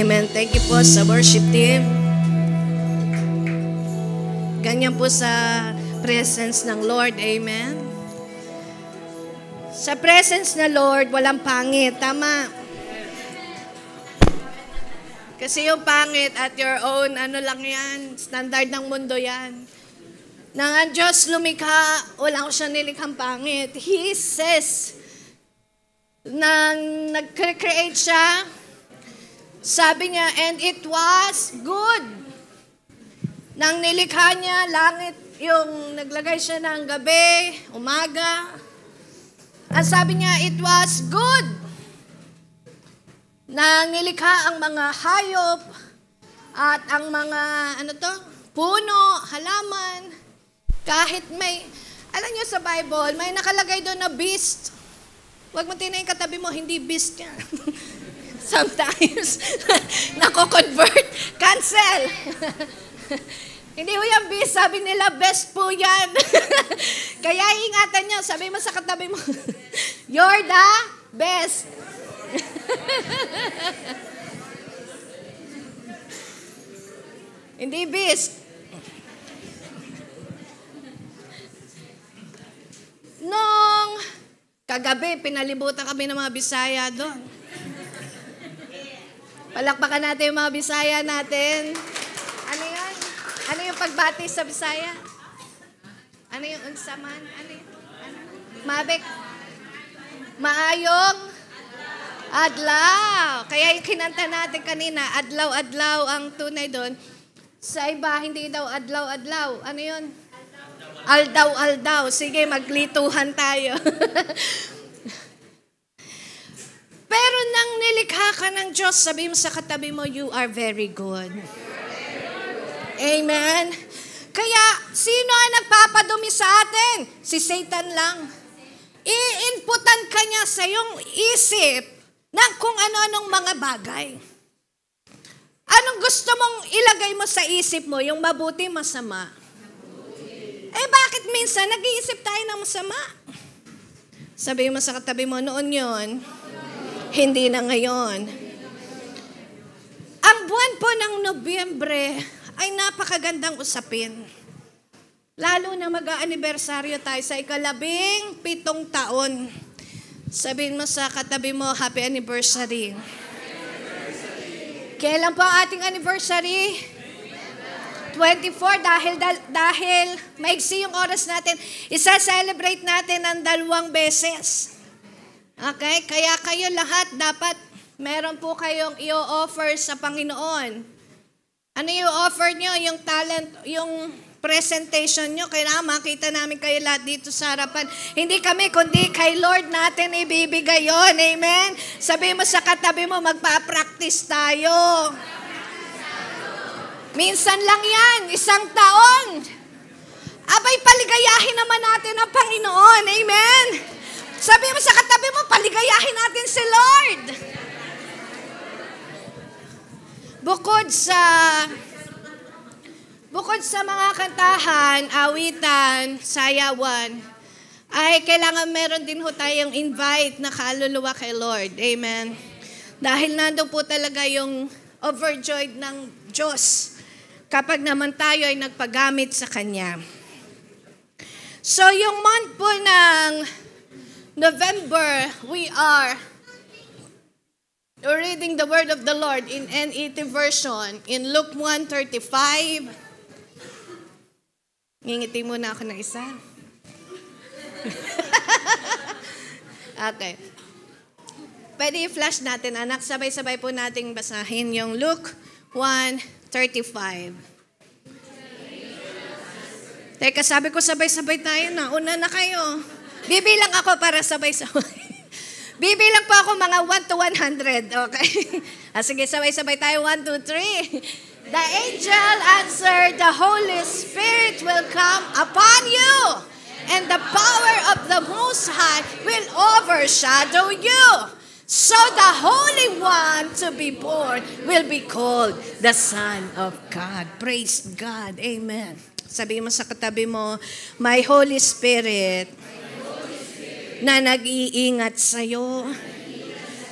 Amen. Thank you po sa worship team. Ganyan po sa presence ng Lord. Amen. Sa presence ng Lord, walang pangit. Tama. Kasi yung pangit at your own, ano lang yan, standard ng mundo yan. Nang ang Diyos lumikha, wala ko siya nilikhang pangit. He says, nang nag-create siya, sabi niya, and it was good. Nang nilikha niya, langit, yung naglagay siya ng gabi, umaga. Ang sabi niya, it was good. Nang nilikha ang mga hayop at ang mga, puno, halaman. Kahit may, alam niyo sa Bible, may nakalagay doon na beast. Huwag mo tinayin katabi mo, hindi beast yan. Sometimes, nako-convert, cancel. Hindi ho yung beast, sabi nila, best po yan. Kaya ingatan niyo, sabi mo sa katabi mo, you're the best. Hindi beast. Nung kagabi, pinalibutan kami ng mga Bisaya doon. Palakpakan natin yung mga Bisaya natin. Ano yun? Ano yung pagbati sa Bisaya? Ano yung unsaman? Ano yun? Mabek? Maayong? Adlaw. Kaya yung kinanta natin kanina, adlaw-adlaw ang tunay doon. Sa iba, hindi daw adlaw-adlaw. Ano yun? Aldaw-aldaw. Sige, maglituhan tayo. Pero nang nilikha ka ng Diyos, sabi mo sa katabi mo, you are very good. Amen? Kaya, sino ang nagpapadumi sa atin? Si Satan lang. I-inputan ka niya sa iyong isip ng kung ano-anong mga bagay. Anong gusto mong ilagay mo sa isip mo? Yung mabuti, masama? Bakit minsan nag-iisip tayo ng masama? Sabi mo sa katabi mo, noon yon, hindi na ngayon. Ang buwan po ng Nobyembre ay napakagandang usapin. Lalo na mag-aanibersaryo tayo sa 17 taon. Sabihin mo sa katabi mo, happy anniversary. Kailan po ang ating anniversary? 24 dahil maigsi yung oras natin. Isa-celebrate natin ng 2 beses. Okay? Kaya kayo lahat dapat meron po kayong i-offer sa Panginoon. Ano yung offer nyo? Yung talent, yung presentation nyo. Kailangan makita namin kayo lahat dito sa harapan. Hindi kami, kundi kay Lord natin ibibigay yun. Amen? Sabi mo sa katabi mo, magpa-practice tayo. Minsan lang yan, 1 taon. Abay, paligayahin naman natin ang Panginoon. Amen? Sabi mo sa katabi mo, paligayahin natin si Lord. Bukod sa mga kantahan, awitan, sayawan, ay kailangan meron din ho tayong invite na kaluluwa kay Lord. Amen? Dahil nandun po talaga yung overjoyed ng Diyos kapag naman tayo ay nagpagamit sa Kanya. So, yung month po ng November, we are reading the Word of the Lord in NET version in Luke 1:35. Ngingiti muna ako ng isa. Okay. Pwede i-flash natin, anak. Sabay-sabay po nating basahin yung Luke 1:35. Teka, sabi ko sabay-sabay tayo na. Una na kayo. Bibilang ako para sabay-sabay. Bibilang po ako mga 1 to 100. Okay? Sige, sabay-sabay tayo. 1, 2, 3. The angel answered, the Holy Spirit will come upon you, and the power of the Most High will overshadow you. So the Holy One to be born will be called the Son of God. Praise God. Amen. Sabi mo sa katabi mo, my Holy Spirit na nag-iingat sa'yo,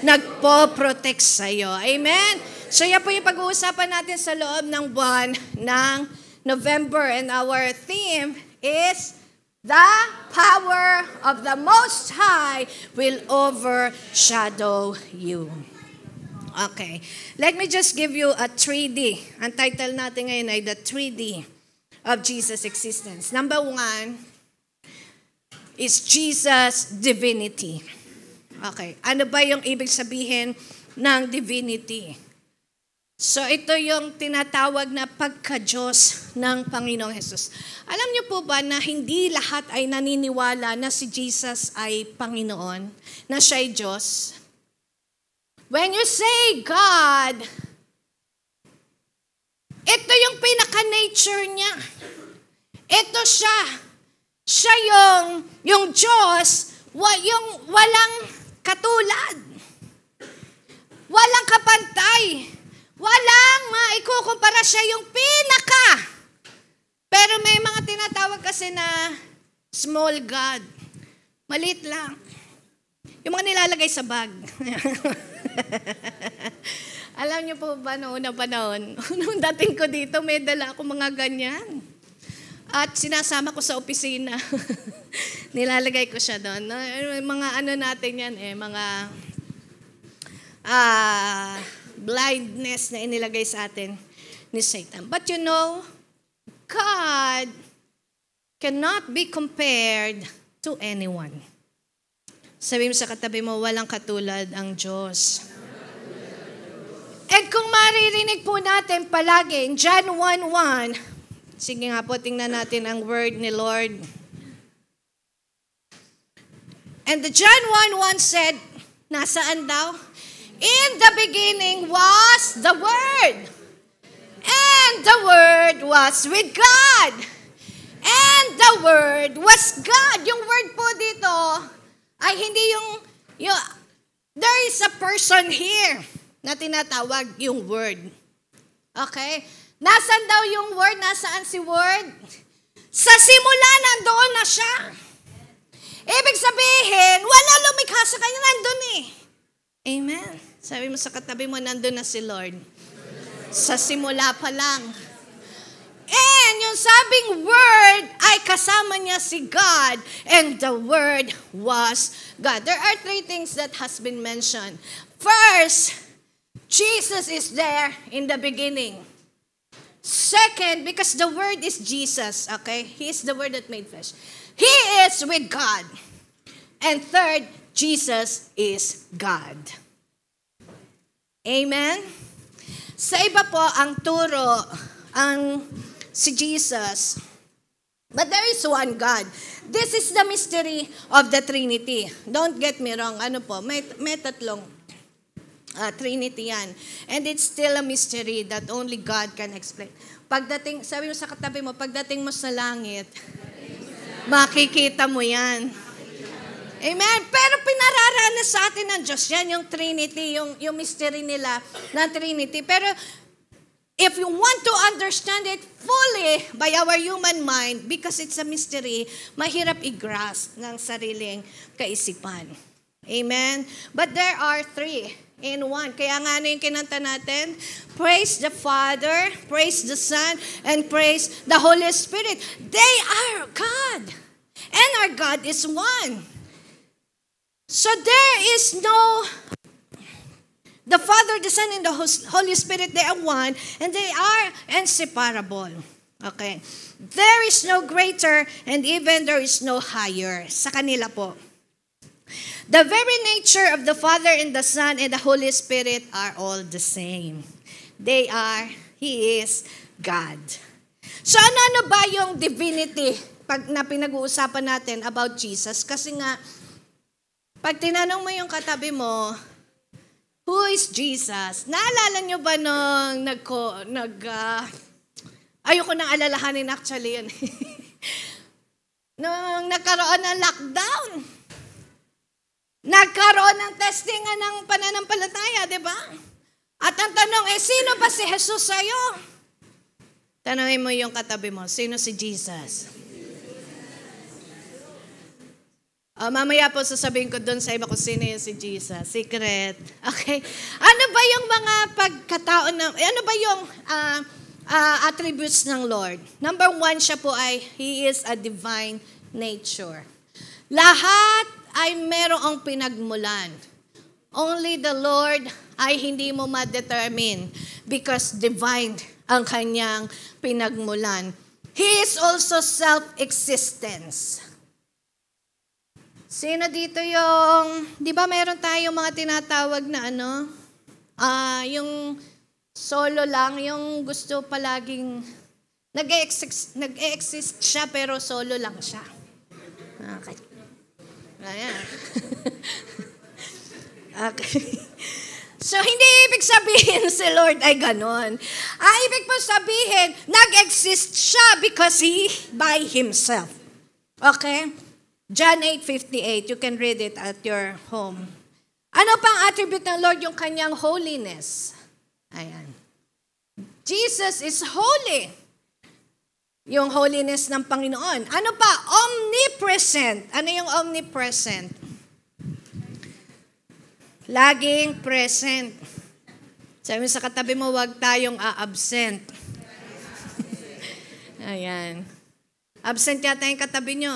nagpo-protect sa'yo. Amen? So yan po yung pag-uusapan natin sa loob ng buwan ng November. And our theme is, the power of the Most High will overshadow you. Okay. Let me just give you a 3D. Ang title natin ngayon ay the 3D of Jesus' existence. Number 1 is Jesus' divinity. Okay. Ano ba yung ibig sabihin ng divinity? So ito yung tinatawag na pagka-Diyos ng Panginoong Hesus. Alam niyo po ba na hindi lahat ay naniniwala na si Jesus ay Panginoon, na siya ay Diyos? When you say God, ito yung pinaka-nature niya. Ito siya. Siya yung Diyos, yung walang katulad. Walang kapantay. Walang maikukumpara, siya yung pinaka. Pero may mga tinatawag kasi na small God. Maliit lang. Yung mga nilalagay sa bag. Alam niyo po ba noong unang panahon, nung dating ko dito, may dala ako mga ganyan. At sinasama ko sa opisina. Nilalagay ko siya doon. Mga ano natin yan mga blindness na inilagay sa atin ni Satan. But you know, God cannot be compared to anyone. Sabi mo sa katabi mo, walang katulad ang Diyos. And kung maririnig po natin palagi in John 1:1, sige nga po, tingnan natin ang word ni Lord. And the John 1:1 said, nasaan daw? In the beginning was the Word. And the Word was with God. And the Word was God. Yung word po dito ay hindi there is a person here na tinatawag yung Word. Okay? Nasaan daw yung Word? Nasaan si Word? Sa simula, nandoon na siya. Ibig sabihin, wala lumikha sa kanya, nandun eh. Amen. Sabi mo sa katabi mo, nandun na si Lord. Sa simula pa lang. And yung sabing Word ay kasama niya si God. And the Word was God. There are 3 things that has been mentioned. First, Jesus is there in the beginning. Second, because the Word is Jesus, okay? He is the Word that made flesh. He is with God. And third, Jesus is God. Amen? Sa iba po, ang turo, si Jesus. But there is one God. This is the mystery of the Trinity. Don't get me wrong. Ano po, may tatlong Trinity yan. And it's still a mystery that only God can explain. Pagdating, sabi mo sa katabi mo, pagdating mo sa langit, makikita mo yan. Amen. Pero pinararanas sa atin ng Diyos yan, yung Trinity, yung mystery nila na Trinity. Pero if you want to understand it fully by our human mind, because it's a mystery, mahirap i-grasp ng sariling kaisipan. Amen. But there are 3 in 1. Kaya nga ano yung kinanta natin? Praise the Father, praise the Son, and praise the Holy Spirit. They are God. And our God is one. So there is the Father, the Son, and the Holy Spirit, they are one, and they are inseparable. Okay. There is no greater, and even there is no higher. Sa kanila po. The very nature of the Father and the Son and the Holy Spirit are all the same. He is God. So ano ba yung divinity na pinag-uusapan natin about Jesus? Kasi nga, pag tinanong mo yung katabi mo, who is Jesus? Naalala nyo ba nung ayoko nang alalahanin actually yun. Nung nagkaroon ng lockdown, nagkaroon ng testingan ng pananampalataya, di ba? At ang tanong sino ba si Jesus sa'yo? Tanongin mo yung katabi mo, sino si Jesus? Mamaya po sasabihin ko doon sa iba kung sino yung si Jesus. Secret. Okay? Ano ba yung mga pagkatao ano ba yung attributes ng Lord? Number 1, siya po ay, He is a divine nature. Lahat ay merong pinagmulan. Only the Lord ay hindi mo ma-determine because divine ang kanyang pinagmulan. He is also self-existence. Sino dito yung, di ba meron tayong mga tinatawag na yung solo lang, yung gusto palaging, nag-e-exist siya pero solo lang siya. Okay. Ayan. Okay. So, hindi ibig sabihin si Lord ay ganon. Ibig po sabihin, nag-exist siya because He by Himself. Okay? John 8:58, you can read it at your home. Ano pang attribute ng Lord? Yung kanyang holiness. Ayan. Jesus is holy. Yung holiness ng Panginoon. Ano pa? Omnipresent. Ano yung omnipresent? Laging present. Sabi mo sa katabi mo, huwag tayong absent. Ayan. Absent yata yung katabi nyo.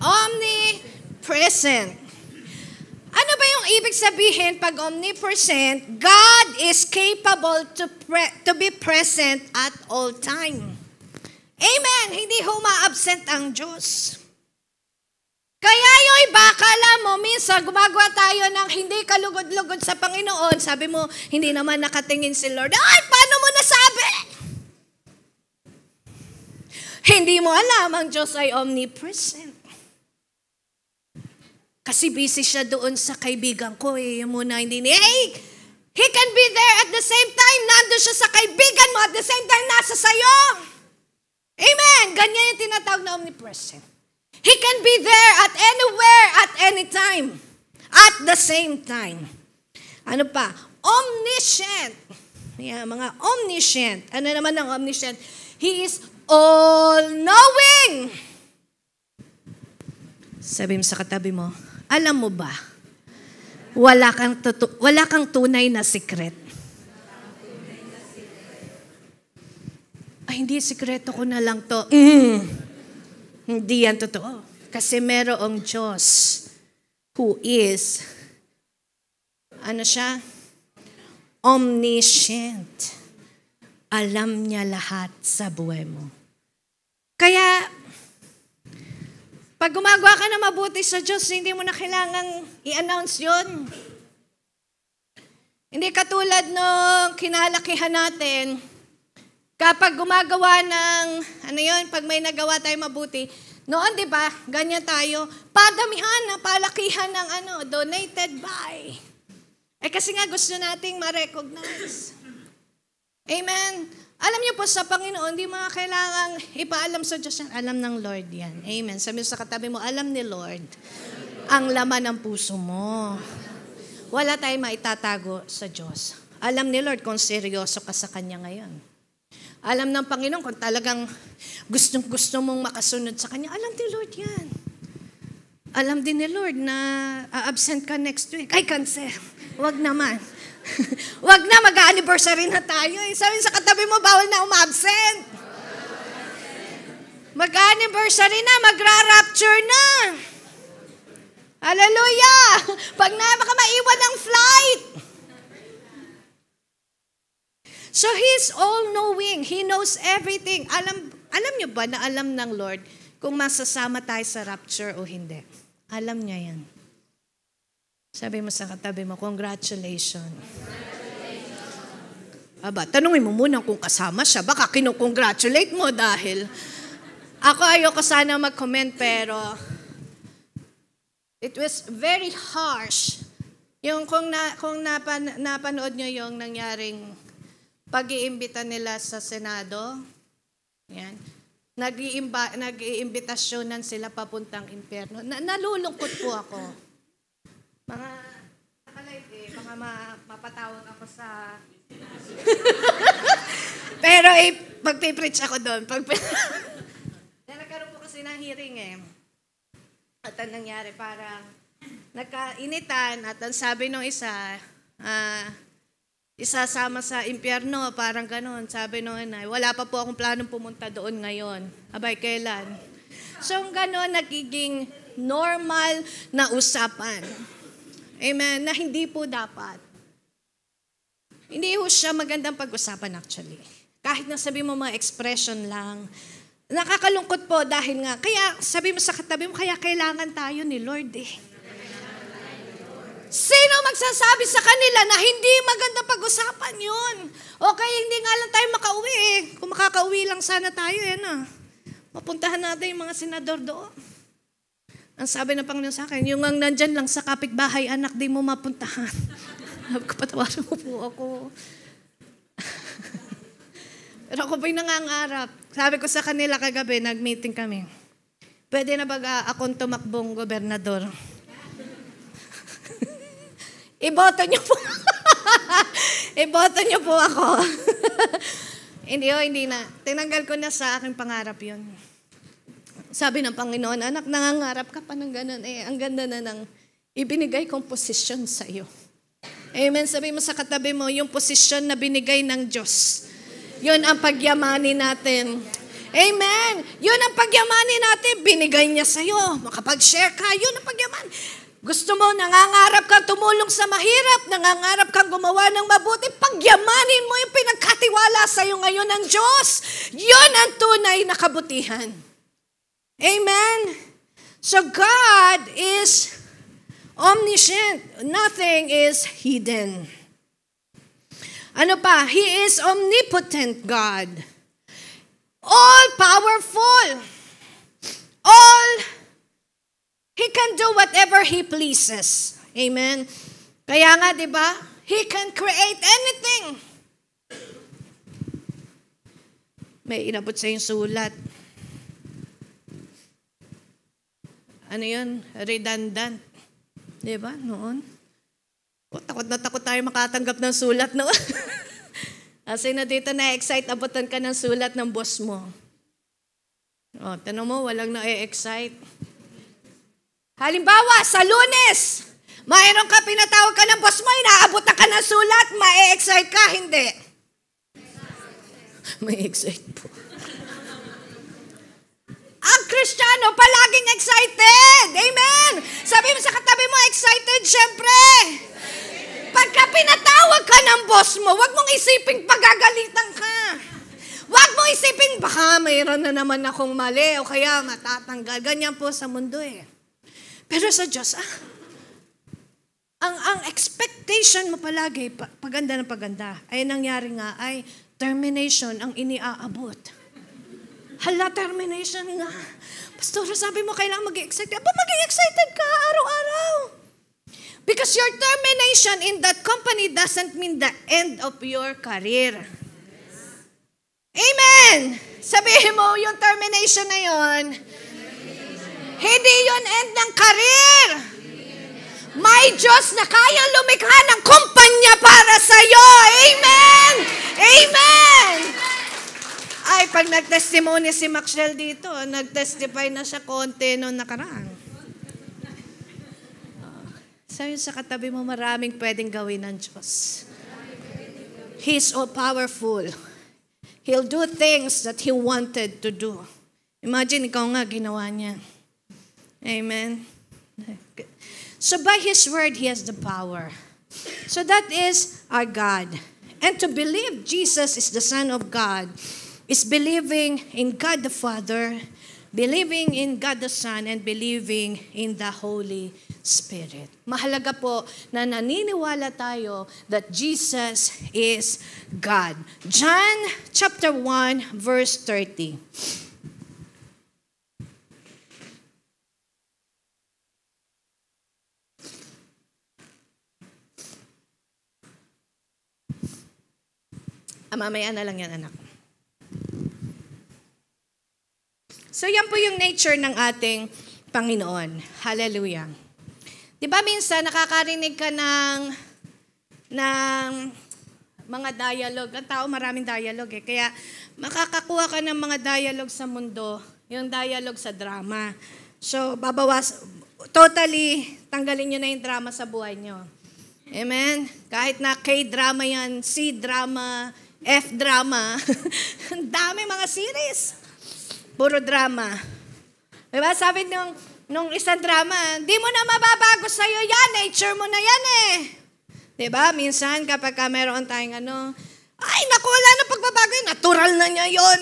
Omnipresent. Ano ba yung ibig sabihin pag omnipresent? God is capable to be present at all time. Amen. Hindi huma-absent ang Diyos. Kaya yung iba, akala mo, minsan gumagawa tayo ng hindi kalugod-lugod sa Panginoon. Sabi mo, hindi naman nakatingin si Lord. Ay, paano mo nasabi? Hindi mo alam, ang Diyos ay omnipresent. Kasi busy siya doon sa kaibigan ko. Yung muna hindi niya. Hey, He can be there at the same time. Nandun siya sa kaibigan mo at the same time nasa sayo. Amen. Ganyan yung tinatawag na omnipresent. He can be there at anywhere, at any time. At the same time. Ano pa? Omniscient. Yeah, mga omniscient. Ano naman ang omniscient? He is all-knowing. Sabi mo sa katabi mo, alam mo ba, wala kang tunay na secret. Ay, hindi, sikreto ko na lang to. Hindi yan totoo. Kasi merong Diyos who is, ano siya? Omniscient. Alam niya lahat sa buhay mo. Kaya, pag gumagawa ka na mabuti sa Diyos, hindi mo na kailangang i-announce yun. Hindi katulad nung kinalakihan natin, kapag gumagawa ng, pag may nagawa tayo mabuti, noon, di ba, ganyan tayo, padamihan na, palakihan ng donated by. Kasi nga gusto nating ma-recognize. Amen. Alam niyo po sa Panginoon, di mga kailangang ipaalam sa Diyos yan. Alam ng Lord yan. Amen. Sabi sa katabi mo, alam ni Lord ang laman ng puso mo. Wala tayong maitatago sa Diyos. Alam ni Lord kung seryoso ka sa Kanya ngayon. Alam ng Panginoon kung talagang gustong-gusto mong makasunod sa Kanya. Alam ni Lord yan. Alam din ni Lord na absent ka next week. Ay, cancel. Wag naman. Wag na, mag-anniversary na tayo. Sabi sa katabi mo, bawal na umabsent. Mag-anniversary na, magra-rapture na. Hallelujah! Pag na, baka maiwan ng flight. So He's all-knowing. He knows everything. Alam niyo ba na alam ng Lord kung masasama tayo sa rapture o hindi? Alam niya yan. Sabi mo sa katabi mo, congratulations. Aba, tanungin mo muna kung kasama siya. Baka kinukongratulate mo dahil ako ayoko sana mag-comment pero it was very harsh. Yung kung napanood nyo yung nangyaring pag-iimbita nila sa Senado, yan, nag-iimbitasyonan sila papuntang impyerno. Nalulungkot po ako. Mga nakalive baka mapatawag ako sa... Pero magpipreach ako doon. Nagkaroon po kasi ng hearing At ang nangyari, parang nagkainitan at ang sabi nung isa, isasama sa impyerno, parang ganon. Sabi nung inay, wala pa po akong planong pumunta doon ngayon. Abay, kailan? So, ganon, nagiging normal na usapan. Amen? Na hindi po dapat. Hindi ho siya magandang pag-usapan actually. Kahit na sabi mo mga expression lang. Nakakalungkot po dahil nga, kaya sabi mo sa katabi mo, kaya kailangan tayo ni Lord eh. Sino magsasabi sa kanila na hindi magandang pag-usapan yun? O kaya hindi nga lang tayo makauwi eh. Kung makakauwi lang sana tayo, mapuntahan natin yung mga senador doon. Ang sabi ng Panginoon sa akin, yung ang nandyan lang sa kapitbahay, anak, di mo mapuntahan. Patawarin mo po ako. Pero ako po'y nangangarap. Sabi ko sa kanila kagabi, nag-meeting kami. Pwede na ba akong tumakbong gobernador? Iboto niyo po. Iboto niyo po ako. Hindi na. Tinanggal ko na sa aking pangarap yun. Sabi ng Panginoon, anak, nangangarap ka pa ng ganun. Ang ganda na ng ibinigay kong posisyon sa iyo. Amen. Sabi mo sa katabi mo, yung posisyon na binigay ng Diyos. Yun ang pagyamanin natin. Amen. Yun ang pagyamanin natin. Binigay niya sa iyo. Makapag-share ka, yun ang pagyaman. Gusto mo, nangangarap kang tumulong sa mahirap, nangangarap kang gumawa ng mabuti, pagyamanin mo yung pinagkatiwala sa iyo ngayon ng Diyos. Yun ang tunay na kabutihan. Amen. So God is omniscient. Nothing is hidden. Ano pa? He is omnipotent God. All-powerful. He can do whatever He pleases. Amen. Kaya nga, di ba? He can create anything. May inabot sa yung sulat. Ano yun? Redundant. Di ba? Noon. Takot na takot tayo makatanggap ng sulat noon. Kasi na dito na-excite, abutan ka ng sulat ng boss mo. O, tanong mo, walang na-excite. Halimbawa, sa Lunes, mayroon ka, pinatawag ka ng boss mo, inaabutan ka ng sulat, ma-excite ka, hindi. May excite po. Ang Kristiyano, palaging excited. Amen. Sabi mo sa katabi mo, excited, syempre. Pagka pinatawag ka ng boss mo, wag mong isiping pagagalitan ka. Wag mong isiping, baka mayroon na naman akong mali o kaya matatanggal. Ganyan po sa mundo eh. Pero sa Diyos, ang expectation mo palagi, paganda ng paganda, ay nangyari nga ay termination ang iniaabot. Hala, termination nga. Pastor, sabi mo kailangan mag-excited. Aba, maging excited ka araw-araw. Because your termination in that company doesn't mean the end of your career. Amen! Sabihin mo, yung termination na yon, hindi yun end ng career. May Diyos na kayang lumikha ng kumpanya para sa'yo. Amen! Amen! Ay, pag nag-testimony si Maxwell dito, nag-testify na siya konti noong nakaraan. Sabi sa katabi mo, maraming pwedeng gawin ng Diyos. He's all powerful. He'll do things that He wanted to do. Imagine, ikaw nga, ginawa niya. Amen? So by His word, He has the power. So that is our God. And to believe Jesus is the Son of God is believing in God the Father, believing in God the Son, and believing in the Holy Spirit. Mahalaga po na naniniwala tayo that Jesus is God. John chapter 1, verse 30. Mamaya na lang yan, anak. So yan po yung nature ng ating Panginoon. Hallelujah. Di ba minsan nakakarinig ka ng mga dialogue. Ang tao maraming dialogue eh. Kaya makakakuha ka ng mga dialogue sa mundo. Yung dialogue sa drama. So totally tanggalin nyo na yung drama sa buhay nyo. Amen? Kahit na K-drama yan, C-drama, F-drama, ang dami mga series. Puro drama. Diba? Sabi nung isang drama, di mo na mababago sa'yo yan, nature mo na yan eh. Diba? Minsan kapag meron tayong ay naku, wala na pagbabago yun, natural na niya yun.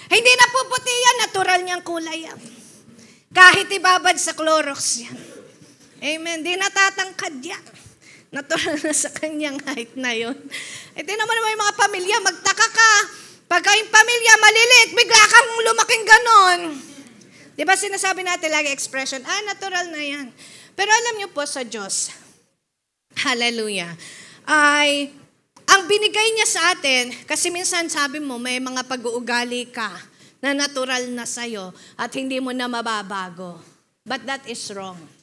Hindi na puputi yan, natural niyang kulay yan. Kahit ibabad sa Clorox yan. Amen. Di natatangkad yan. Natural na sa kanyang height na yun. E di naman yung mga pamilya, magtaka ka. Pagka yung pamilya malilit, bigla kang lumaking ganon. Di ba sinasabi natin lagi expression, natural na yan. Pero alam niyo po sa Diyos, hallelujah, ay ang binigay niya sa atin, kasi minsan sabi mo, may mga pag-uugali ka na natural na sa'yo at hindi mo na mababago. But that is wrong.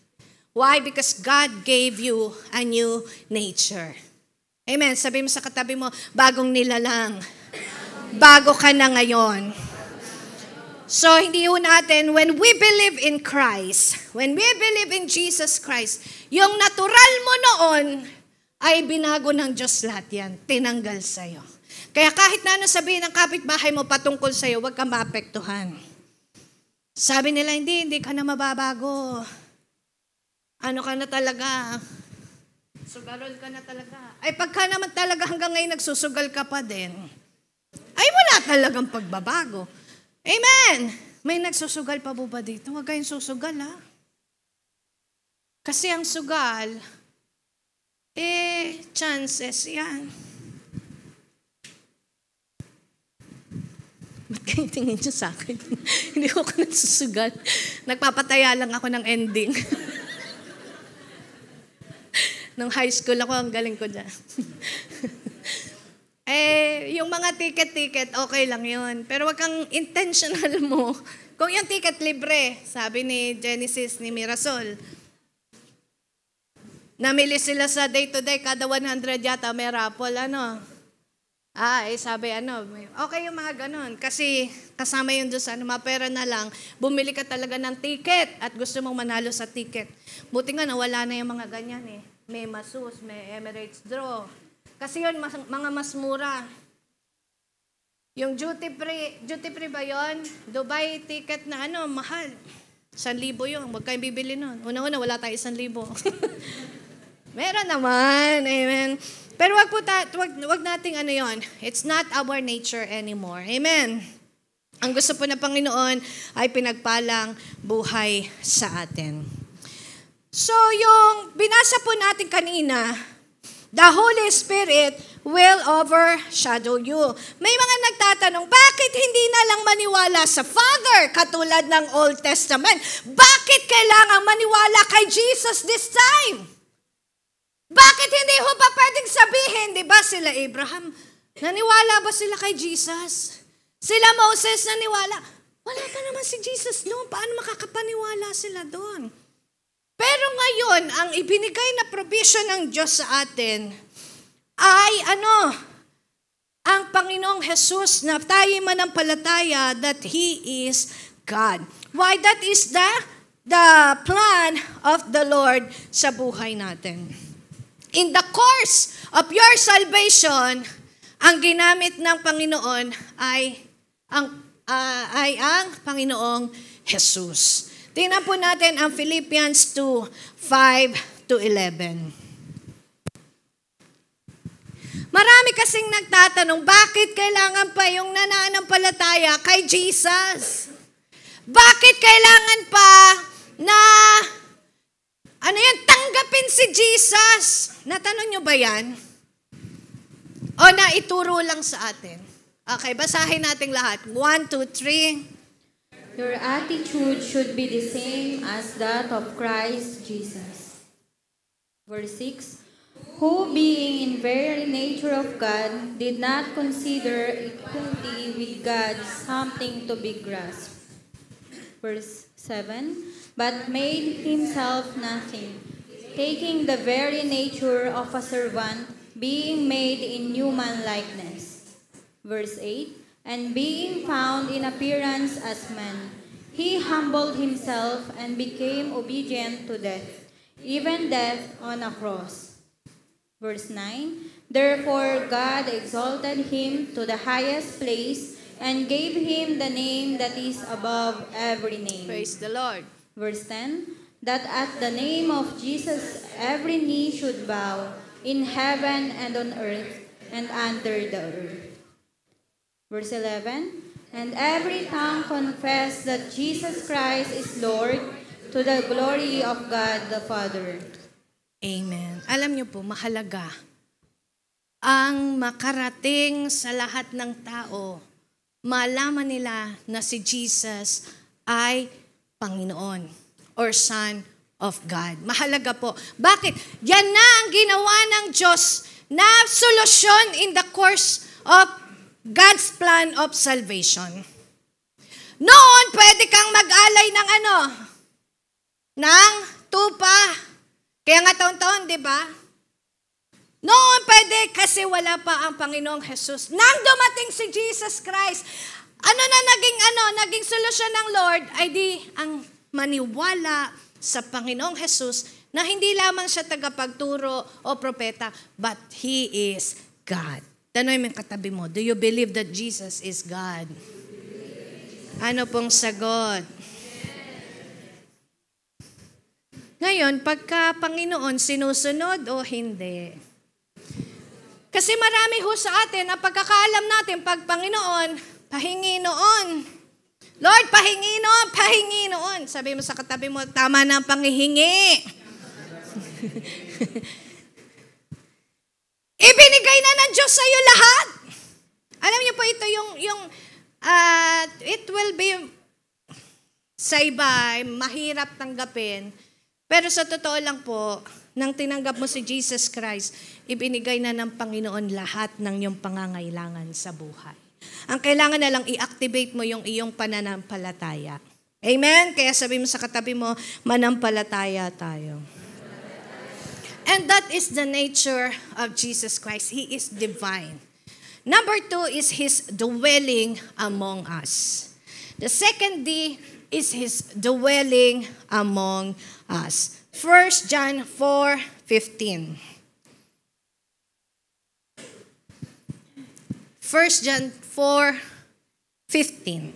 Why? Because God gave you a new nature. Amen. Sabi mo sa katabi mo, bagong nilalang. Bago ka na ngayon. So, hindi yun natin, when we believe in Christ, when we believe in Jesus Christ, yung natural mo noon, ay binago ng Diyos lahat yan. Tinanggal sa'yo. Kaya kahit na sabihin ng kapitbahay mo patungkol sa'yo, huwag kang maapektuhan. Sabi nila, hindi ka na mababago. Ano ka na talaga? Sugarol ka na talaga. Ay pagka naman talaga hanggang ngayon nagsusugal ka pa din, ay wala talagang pagbabago. Amen! May nagsusugal pa ba dito? Huwag kayong susugal ha. Kasi ang sugal, chances yan. Ba't kayo tingin nyo sa akin? Hindi ko nagsusugal. Nagpapataya lang ako ng ending. Nung high school ako, ang galing ko dyan. Yung mga ticket, okay lang yun. Pero wag kang intentional mo. Kung yung ticket libre, sabi ni Genesis, ni Mirasol, namili sila sa day-to-day, kada 100 yata may raffle, sabi, okay yung mga ganon. Kasi kasama yun doon sa mapera na lang, bumili ka talaga ng ticket at gusto mong manalo sa ticket. Buti nga, nawala na yung mga ganyan eh. May Masus, may Emirates Draw. Kasi yun, mga mas mura. Yung duty free ba yun? Dubai ticket na mahal. 1,000 yun. Huwag kayong bibili nun. Una-una, wala tayo 1,000. Meron naman. Amen. Pero wag nating yun. It's not our nature anymore. Amen. Ang gusto po ng Panginoon ay pinagpalang buhay sa atin. So, yung binasa po natin kanina, the Holy Spirit will overshadow you. May mga nagtatanong, bakit hindi na lang maniwala sa Father katulad ng Old Testament? Bakit kailangan maniwala kay Jesus this time? Bakit hindi ho pa pwedeng sabihin, di ba sila Abraham, naniwala ba sila kay Jesus? Sila Moses naniwala. Wala pa naman si Jesus noon. Paano makakapaniwala sila doon? Pero ngayon, ang ibinigay na provision ng Diyos sa atin ay ang Panginoong Jesus na tayo manampalataya that He is God. Why? That is the plan of the Lord sa buhay natin. In the course of your salvation, ang ginamit ng Panginoon ay ang Panginoong Jesus. Tingnan po natin ang Philippians 2:5-11. Marami kasing nagtatanong, bakit kailangan pa yung nananampalataya kay Jesus? Bakit kailangan pa na tanggapin si Jesus? Natanong nyo ba yan? O naituro lang sa atin? Okay, basahin natin lahat. 1, 2, 3. Your attitude should be the same as that of Christ Jesus. Verse 6. Who being in very nature of God did not consider equality with God something to be grasped. Verse 7. But made himself nothing, taking the very nature of a servant, being made in human likeness. Verse 8. And being found in appearance as man, He humbled himself and became obedient to death, even death on a cross. Verse 9, therefore God exalted him to the highest place and gave him the name that is above every name. Praise the Lord. Verse 10, that at the name of Jesus every knee should bow in heaven and on earth and under the earth. Verse 11, and every tongue confess that Jesus Christ is Lord, to the glory of God the Father. Amen. Alam niyo po, mahalaga ang makarating sa lahat ng tao, malaman nila na si Jesus ay Panginoon or Son of God. Mahalaga po. Bakit? Yan na ang ginawa ng Diyos na solusyon in the course of God's plan of salvation. Noon, pwede kang mag-alay ng ng tupa. Kaya nga taon-taon, di ba? Noon, pwede kasi wala pa ang Panginoong Jesus. Nang dumating si Jesus Christ, naging solusyon ng Lord ay di ang maniwala sa Panginoong Jesus na hindi lamang siya tagapagturo o propeta, but He is God. Tanong mo yung katabi mo, do you believe that Jesus is God? Ano pong sagot? Ngayon, pagka Panginoon, sinusunod o hindi? Kasi marami ho sa atin, ang pagkakaalam natin, pag Panginoon, pahingi noon. Lord, pahingi noon, pahingi noon. Sabi mo sa katabi mo, tama na ang panghihingi. Ibinigay na ng Diyos sa iyo lahat. Alam niyo po ito it will be sa iba, mahirap tanggapin. Pero sa totoo lang po, nang tinanggap mo si Jesus Christ, ibinigay na ng Panginoon lahat ng iyong pangangailangan sa buhay. Ang kailangan na lang i-activate mo yung iyong pananampalataya. Amen? Kaya sabi mo sa katabi mo, manampalataya tayo. And that is the nature of Jesus Christ. He is divine. Number 2 is His dwelling among us. The second D is His dwelling among us. 1 John 4:15. 1 John 4:15.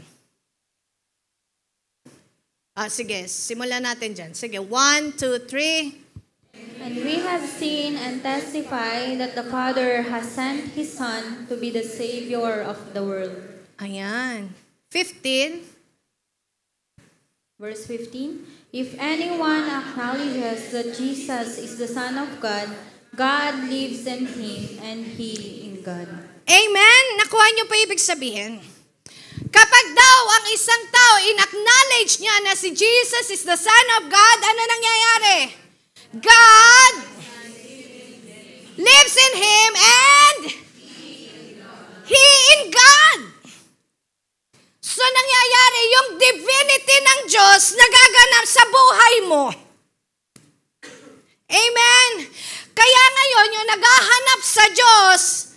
Sige, simulan natin dyan. Sige, 1, 2, 3. And we have seen and testify that the Father has sent His Son to be the Savior of the world. Ayan. 15. Verse 15, if anyone acknowledges that Jesus is the Son of God, God lives in Him and He in God. Amen? Nakuha niyo pa ibig sabihin? Kapag daw ang isang tao in-acknowledge niya na si Jesus is the Son of God, ano nangyayari? God lives in Him and He in God. So nangyayari yung divinity ng Diyos nagaganap sa buhay mo. Amen? Kaya ngayon, yung naghahanap sa Diyos,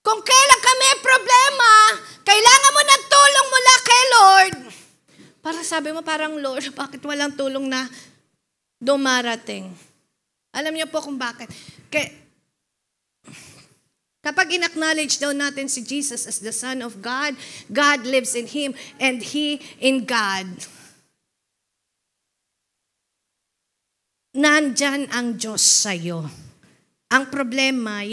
kung kailan ka may problema, kailangan mo ng tulong mula kay Lord. Para sabi mo, parang Lord, bakit walang tulong na dumarating? Alam niyo po kung bakit. Kapag in-acknowledge daw natin si Jesus as the Son of God, God lives in Him and He in God. Nandyan ang Diyos sa'yo. Ang problema,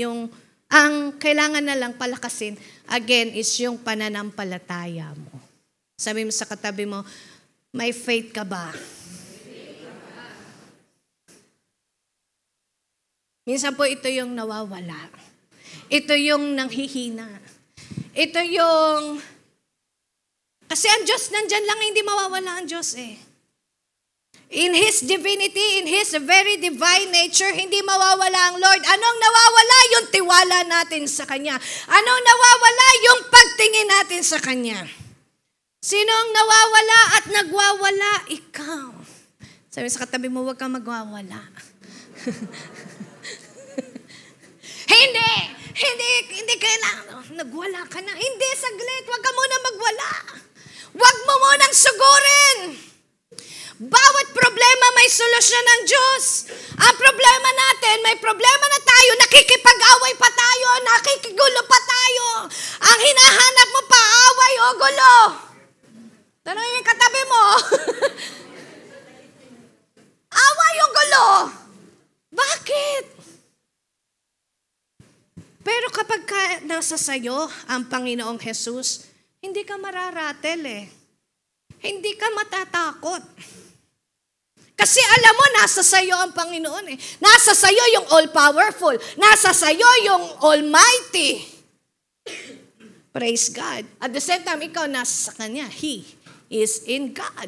ang kailangan na lang palakasin, again, is yung pananampalataya mo. Sabi mo sa katabi mo, may faith ka ba? Minsan po ito yung nawawala. Ito yung nanghihina. Ito yung... Kasi ang Diyos, nandyan lang, hindi mawawala ang Diyos eh. In His divinity, in His very divine nature, hindi mawawala ang Lord. Anong nawawala? Yung tiwala natin sa Kanya. Anong nawawala? Yung pagtingin natin sa Kanya. Sinong nawawala at nagwawala? Ikaw. Sabi sa katabi mo, huwag kang magwawala. Hindi kailangan. Nagwala ka na. Hindi, saglit. Huwag ka muna magwala. Huwag mo munang sugurin. Bawat problema may solusyon ng Diyos. Ang problema natin, may problema na tayo, nakikipag-away pa tayo, nakikigulo pa tayo. Ang hinahanap mo pa, away o gulo. Tanongin yung katabi mo. Away o gulo. Bakit? Pero kapag nasa sayo ang Panginoong Jesus, hindi ka mararatel eh. Hindi ka matatakot. Kasi alam mo, nasa sayo ang Panginoon eh. Nasa sayo yung all-powerful. Nasa sayo yung almighty. Praise God. At the same time, ikaw nasa sa Kanya. He is in God.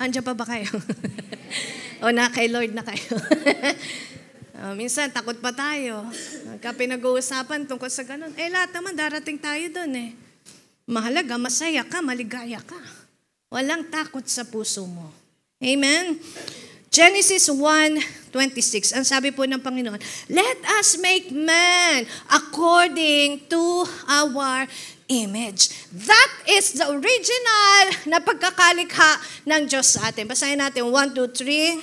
Andiyan pa ba kayo? O na kay Lord na kayo? Minsan, takot pa tayo. Pagka pinag-uusapan tungkol sa ganun, lahat naman darating tayo dun eh. Mahalaga, masaya ka, maligaya ka. Walang takot sa puso mo. Amen? Genesis 1:26, ang sabi po ng Panginoon, let us make man according to our image. That is the original na pagkakalikha ng Diyos sa atin. Basahin natin, 1, 2, 3.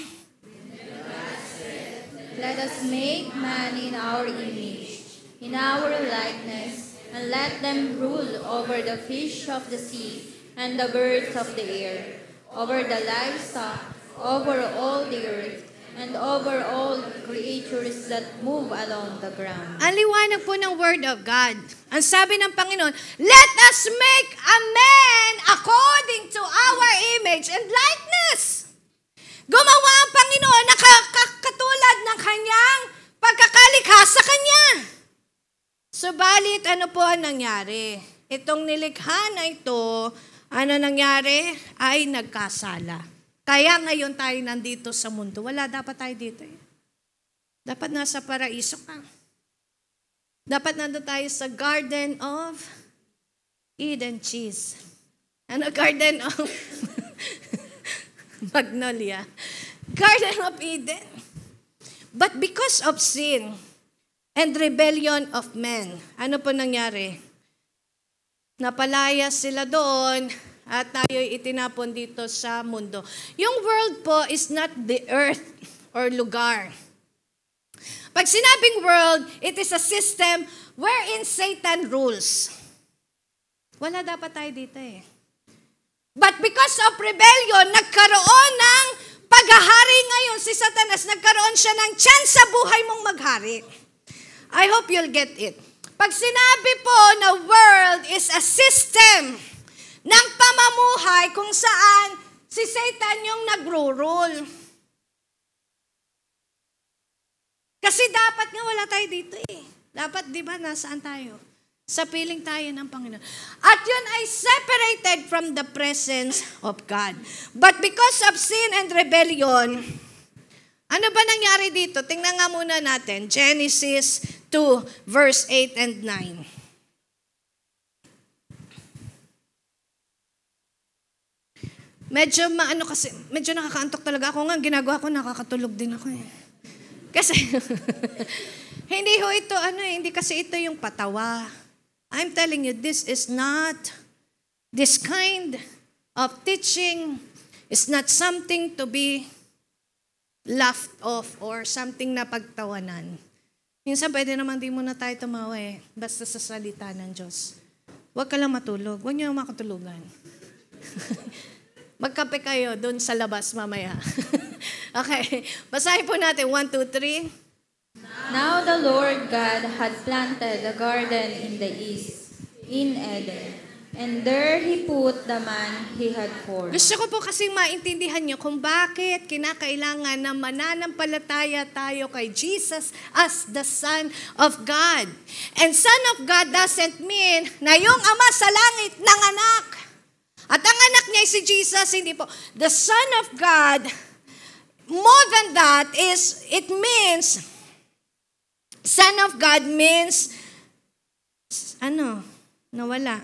Let us make man in our image, in our likeness, and let them rule over the fish of the sea and the birds of the air, over the livestock, over all the earth, and over all creatures that move along the ground. Ang liwanag po ng Word of God. Ang sabi ng Panginoon, let us make a man according to our image and likeness. Gumawa ang Panginoon na katulad ng kanyang pagkakalikha sa kanya. Subalit, ano po ang nangyari? Itong nilikha na ito, ano nangyari? Ay nagkasala. Kaya ngayon tayo nandito sa mundo. Wala dapat tayo dito eh. Dapat nasa paraiso ka. Dapat nandun tayo sa Garden of Eden cheese. Ano Garden of Magnolia? Garden of Eden. But because of sin and rebellion of men, ano po nangyari? Napalaya sila doon at tayo'y itinapon dito sa mundo. Yung world po is not the earth or lugar. Pag sinabing world, it is a system wherein Satan rules. Wala dapat tayo dito eh. But because of rebellion, nagkaroon ng paghahari ngayon si Satanas. Nagkaroon siya ng chance sa buhay mong maghari. I hope you'll get it. Pag sinabi po na world is a system ng pamumuhay kung saan si Satan yung nagro-rule. Kasi dapat nga wala tayo dito eh. Dapat, di ba, nasaan tayo? Sa piling tayo ng Panginoon. At yun ay separated from the presence of God. But because of sin and rebellion, ano ba nangyari dito? Tingnan nga muna natin. Genesis 2, verse 8 and 9. Medyo nakakaantok talaga ako nga. Ginagawa ko, nakakatulog din ako eh. Kasi, hindi ho ito, hindi kasi ito yung patawa. I'm telling you, this kind of teaching is not something to be laughed off or something na pagtawanan. Minsan pwede naman di muna tayo tumawa eh, basta sa salita ng Diyos. Huwag ka lang matulog, huwag niyo makatulugan. Magkape kayo doon sa labas mamaya. Okay, basahin po natin, 1, 2, 3. Now the Lord God had planted a garden in the east, in Eden, and there He put the man He had formed. Gusto ko po kasing maintindihan niyo kung bakit kinakailangan na mananampalataya tayo kay Jesus as the Son of God. And Son of God doesn't mean na yung Ama sa langit nanganak. At ang anak niya si Jesus, hindi po. The Son of God, more than that, it means Son of God means, nawala.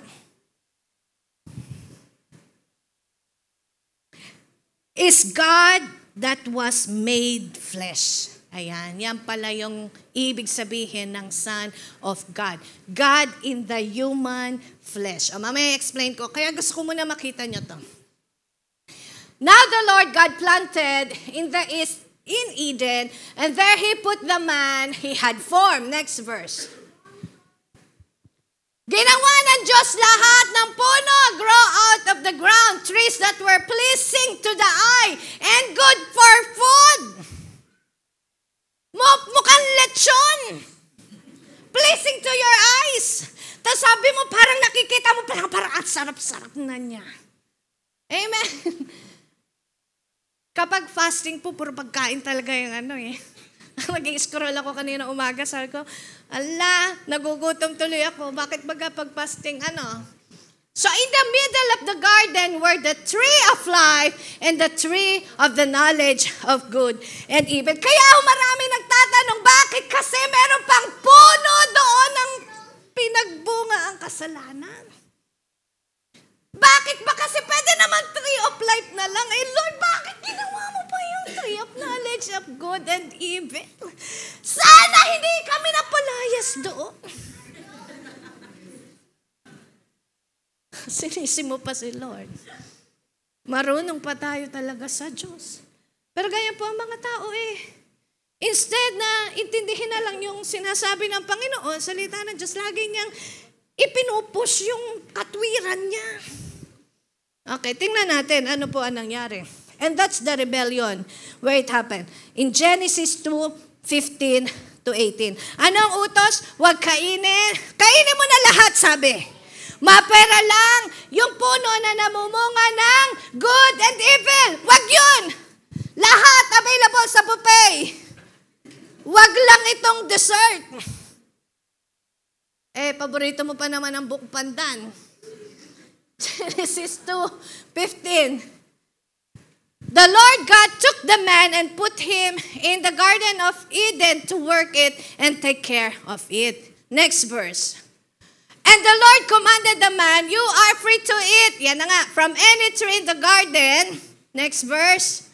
Is God that was made flesh. Ayan, yan pala yung ibig sabihin ng Son of God. God in the human flesh. O, mamaya explain ko. Kaya gusto ko muna makita nyo to. Now the Lord God planted in the east in Eden, and there He put the man He had formed. Next verse. Ginawa ng Diyos lahat ng puno, grow out of the ground, trees that were pleasing to the eye and good for food. Mukhang lechon. Pleasing to your eyes. Tapos sabi mo, parang nakikita mo, parang ang sarap-sarap na niya. Amen. Kapag fasting po, puro pagkain talaga yung Mag-i-scroll ako kanina umaga, sabi ko, ala, nagugutom tuloy ako. Bakit pag fasting, So in the middle of the garden were the tree of life and the tree of the knowledge of good and evil. Kaya marami nagtatanong, bakit kasi meron pang puno doon ng pinagbunga ang kasalanan? Bakit ba kasi pwede naman tree of life na lang? Lord, bakit ginawa mo pa yung tree of knowledge of good and evil? Sana hindi kami napalayas doon. Sinisi mo pa si Lord. Marunong pa tayo talaga sa Diyos. Pero ganyan po ang mga tao Instead na intindihin na lang yung sinasabi ng Panginoon, salita ng Diyos, lagi niyang ipinupush yung katwiran niya. Okay, tingnan natin ano po ang nangyari. And that's the rebellion, where it happened. In Genesis 2:15 to 18. Anong utos? Huwag kainin. Kainin mo na lahat, sabi. Mapera lang yung puno na namumunga ng good and evil. Huwag yun. Lahat available sa buffet. Huwag lang itong dessert. Paborito mo pa naman ang buko pandan. Genesis 2:15. The Lord God took the man and put him in the Garden of Eden to work it and take care of it. Next verse. And the Lord commanded the man, you are free to eat. Yan na nga, from any tree in the garden. Next verse.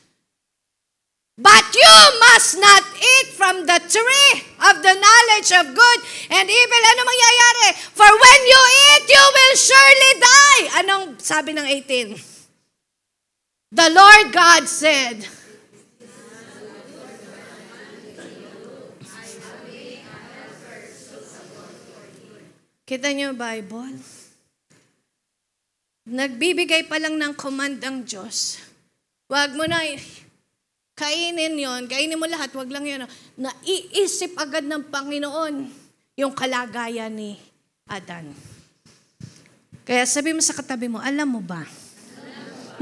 But you must not eat from the tree of the knowledge of good and evil. Ano mangyayari? For when you eat, you will surely die. Anong sabi ng 18? The Lord God said, kita niyo Bible? Nagbibigay pa lang ng command ang Diyos. Huwag mo na kainin yon, kainin mo lahat, wag lang yun. Naiisip agad ng Panginoon yung kalagayan ni Adan. Kaya sabi mo sa katabi mo, alam mo ba,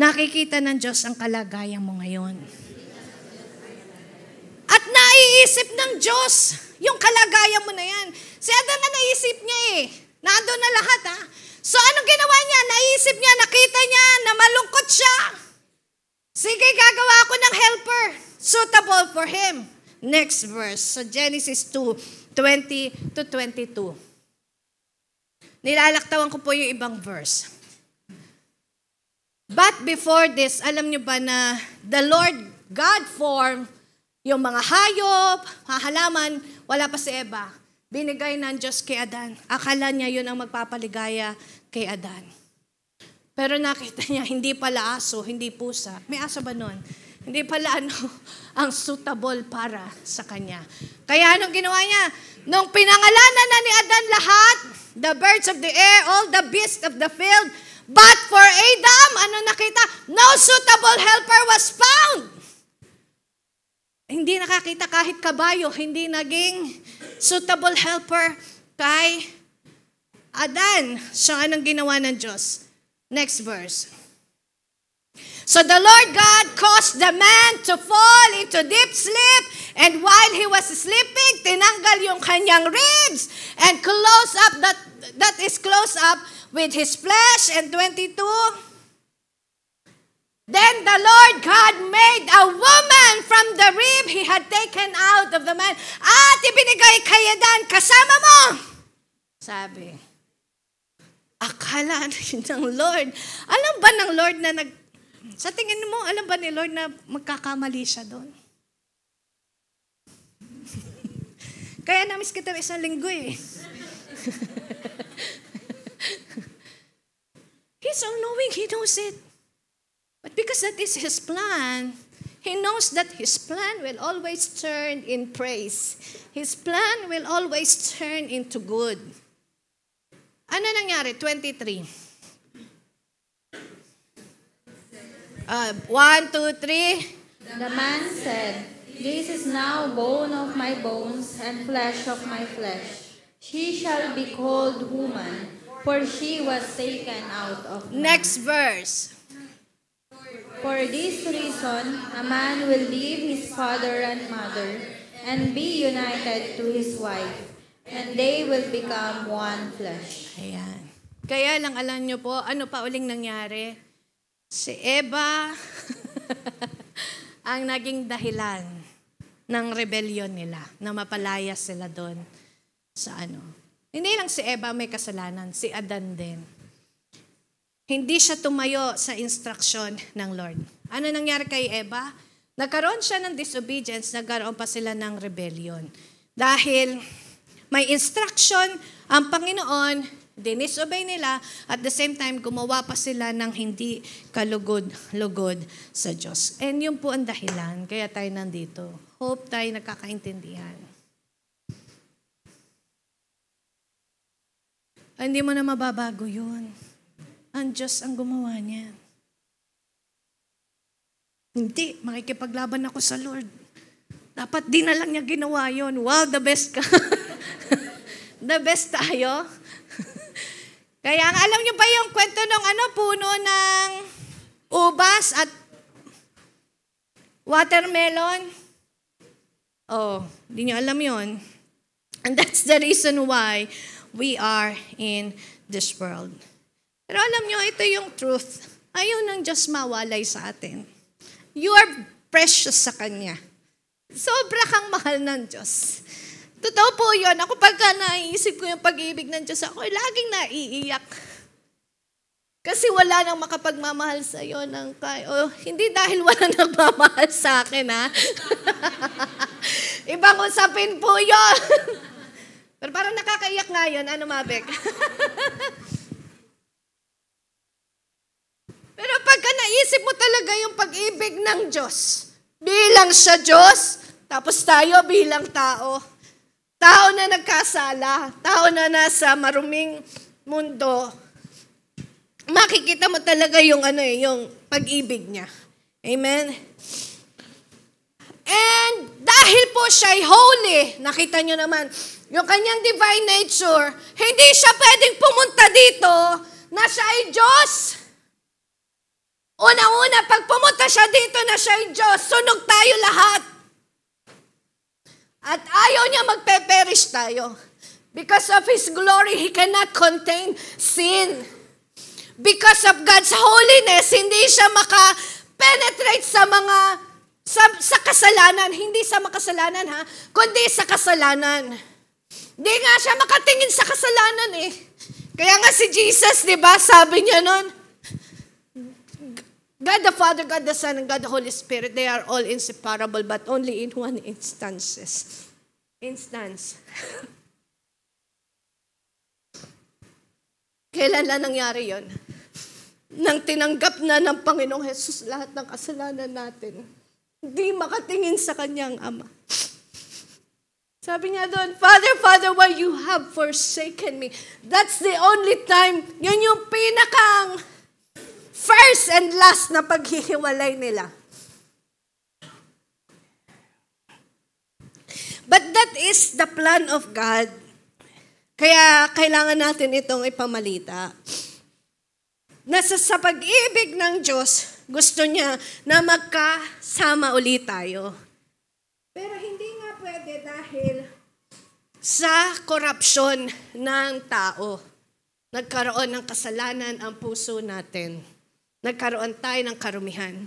nakikita ng Diyos ang kalagayan mo ngayon. At naiisip ng Diyos yung kalagayan mo na yan. Si Adan nga naisip niya Nandun na lahat So anong ginawa niya? Naisip niya, nakita niya na malungkot siya. Sige, gagawa ako ng helper suitable for him. Next verse. So Genesis 2:20 to 22. Nilalaktawan ko po yung ibang verse. But before this, alam niyo ba na the Lord God formed yung mga hayop, halaman, wala pa si Eva. Binigay ng Diyos kay Adan. Akala niya yun ang magpapaligaya kay Adan. Pero nakita niya, hindi pala aso, hindi pusa. May aso ba nun? Hindi pala ang suitable para sa kanya. Kaya anong ginawa niya? Nung pinangalanan na ni Adan lahat, the birds of the air, all the beasts of the field, but for Adam, ano nakita? No suitable helper was found. Hindi nakakita kahit kabayo, hindi naging suitable helper kay Adan. So anong ginawa ng Diyos? Next verse. So the Lord God caused the man to fall into deep sleep, and while he was sleeping, tinanggal yung kanyang ribs and close up that is close up with his flesh. And 22. Then the Lord God made a woman from the rib he had taken out of the man. At ibinigay kay Adan, kasama mo. Sabi, akala ng Lord. Alam ba ng Lord na sa tingin mo, alam ba ni Lord na magkakamali siya doon? Kaya namiss kita isang linggo eh. He's all-knowing. He knows it. But because that is His plan, He knows that His plan will always turn in praise. His plan will always turn into good. Ano nangyari? 23. 1, 2, 3. The man said, "This is now bone of my bones and flesh of my flesh. She shall be called woman, for she was taken out of man." Next verse. For this reason, a man will leave his father and mother and be united to his wife, and they will become one flesh. Ayan. Kaya lang alam nyo po, ano pa uling nangyari? Si Eva ang naging dahilan ng rebellion nila, na mapalaya sila doon sa ano. Hindi lang si Eva may kasalanan, si Adan din. Hindi siya tumayo sa instruction ng Lord. Ano nangyari kay Eva? Nagkaroon siya ng disobedience, nagkaroon pa sila ng rebellion. Dahil may instruction ang Panginoon, dinisobey nila, at the same time, gumawa pa sila ng hindi kalugod-lugod sa Diyos. And yun po ang dahilan, kaya tayo nandito. Hope tayo nagkakaintindihan. Hindi mo na mababago yun. Ang Diyos ang gumawa niya. Hindi, makikipaglaban ako sa Lord. Dapat di na lang niya ginawa yun. Wow, the best ka. The best tayo. Kaya alam niyo ba yung kwento ng puno ng ubas at watermelon? Oh, di niyo alam yun. And that's the reason why we are in this world. Pero alam niyo, ito yung truth. Ayaw ng Diyos mawalay sa atin. You are precious sa Kanya. Sobra kang mahal ng Diyos. Totoo po yun. Ako pagka naiisip ko yung pag-ibig ng Diyos, ako laging naiiyak. Kasi wala nang makapagmamahal sa iyo hindi dahil wala nagmamahal sa akin, ha? Ibang usapin po yun. Pero parang nakakaiyak nga yun. Ano, Mabek? Pero pagka naisip mo talaga yung pag-ibig ng Diyos, bilang siya Diyos, tapos tayo bilang tao, tao na nagkasala, tao na nasa maruming mundo, makikita mo talaga yung yung pag-ibig niya. Amen? And dahil po siya'y holy, nakita nyo naman, yung kanyang divine nature, hindi siya pwedeng pumunta dito na siya ay Diyos. Una-una, pag pumunta siya dito na siya ay Diyos, sunog tayo lahat. At ayaw niya magpe-perish tayo. Because of His glory, He cannot contain sin. Because of God's holiness, hindi siya maka-penetrate sa kasalanan. Hindi sa makasalanan, kundi sa kasalanan. Hindi nga siya makatingin sa kasalanan eh. Kaya nga si Jesus, di ba, sabi niya nun, God the Father, God the Son, and God the Holy Spirit, they are all inseparable, but only in one instance. Kailan lang nangyari yon? Nang tinanggap na ng Panginoong Jesus lahat ng kasalanan natin, hindi makatingin sa kanyang Ama. Sabi niya doon, Father, Father, why you have forsaken me? That's the only time, yun yung pinakang first and last na paghihiwalay nila. But that is the plan of God. Kaya kailangan natin itong ipamalita. Nasa sa pag-ibig ng Diyos, gusto niya na magkasama ulit tayo. Pero hindi nga pwede dahil sa korupsyon ng tao. Nagkaroon ng kasalanan ang puso natin. Nagkaroon tayo ng karumihan.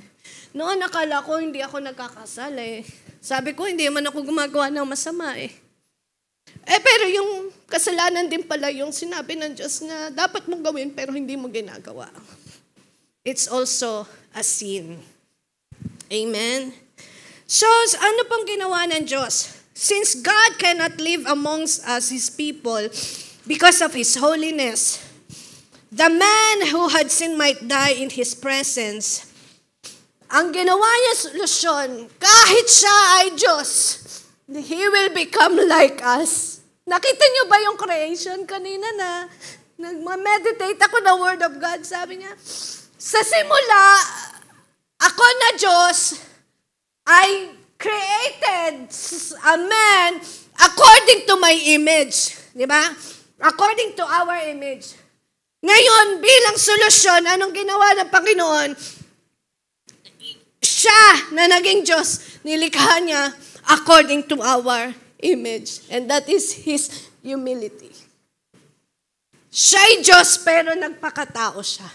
Noon nakala ko hindi ako nagkakasala eh. Sabi ko hindi man ako gumagawa ng masama eh. Pero yung kasalanan din pala yung sinabi ng Diyos na dapat mong gawin pero hindi mo ginagawa. It's also a sin. Amen? So, ano pang ginawa ng Diyos? Since God cannot live amongst us, His people, because of His holiness, the man who had sinned might die in His presence. Ang ginawa niya solusyon, kahit siya ay Diyos, He will become like us. Nakita niyo ba yung creation kanina na nag-meditate ako na Word of God? Sabi niya, sa simula, ako na Diyos, I created a man according to my image. Di ba? According to our image. Ngayon, bilang solusyon, anong ginawa ng Panginoon? Siya na naging Diyos, nilikha niya according to our image. And that is His humility. Siya'y Diyos pero nagpakatao siya.